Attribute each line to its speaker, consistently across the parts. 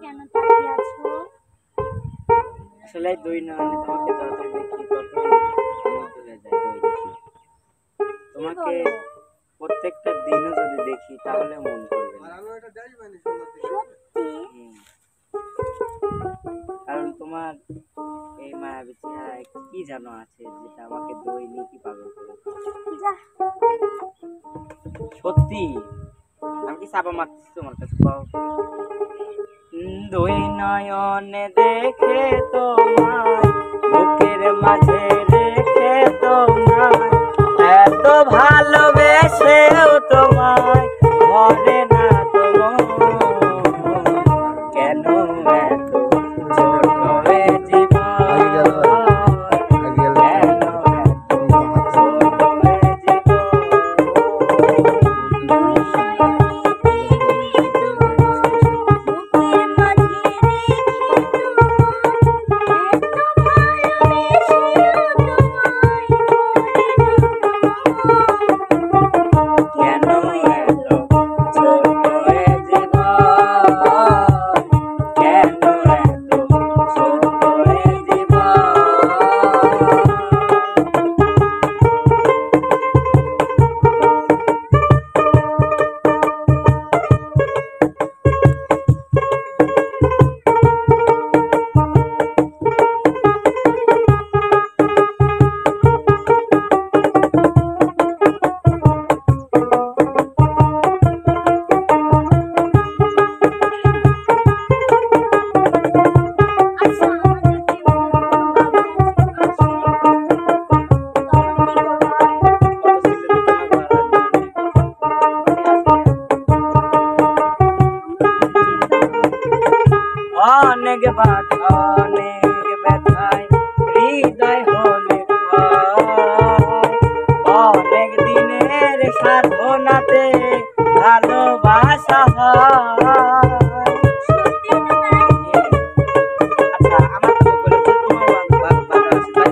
Speaker 1: কেন তাকিয়ে আছো?
Speaker 2: আসলে দুই নয়নে তোমাকে যত দেখি ততই মন ভরে যায় দুই দেখি। তোমাকে প্রত্যেকটা দিনও যদি দেখি তাহলে মন ভরবে না। হুম। কারণ তোমার এই মায়াবী চেহারায় কি যেন আছে যেটা আমাকে দৈনিকই পাগল করে দেয়।
Speaker 1: যা,
Speaker 2: সত্যি আমি কি চাপা মারতেছি তোমার কাছে পাও? দুই নয়নে দেখে তোমায় বুকের মাঝে রেখে তোমায় এত ভালোবেসেও তোমায় ভরে না তোমার কেন এত ছোট এ জীবন কেন এত ছোট এ অনেক বাধা অনেক ব্যথায় হৃদয় হলে অনেক দিনের সাধনাতে ভালোবাসা হয়। আচ্ছা আমার তো বলেছে তোমার বাধা আছে তাই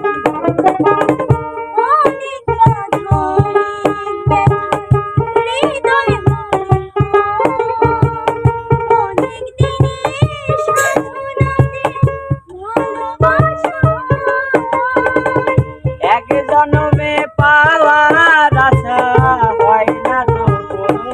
Speaker 2: এক জন্মে পাওয়ার আশা হয় না তো কোনো।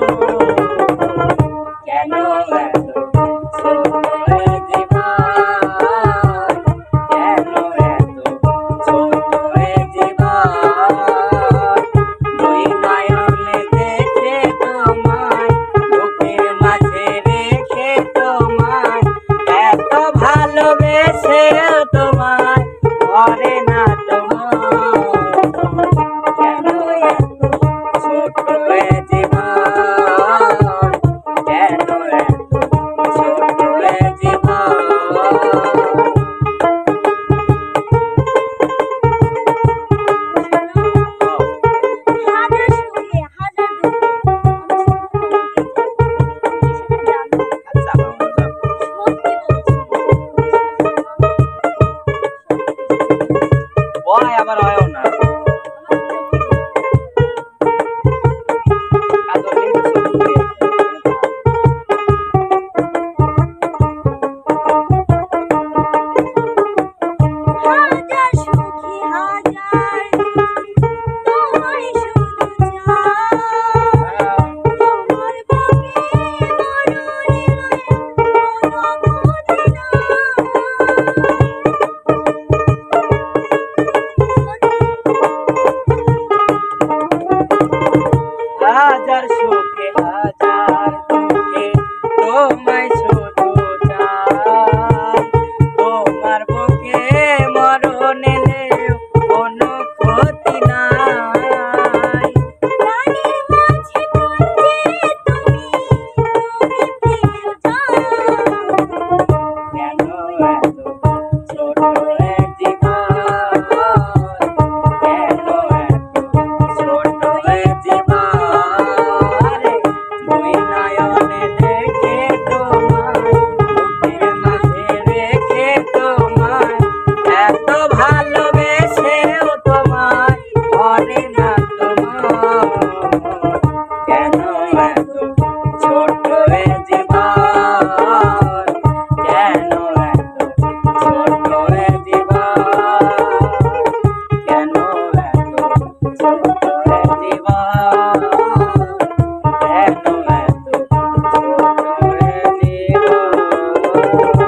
Speaker 2: না।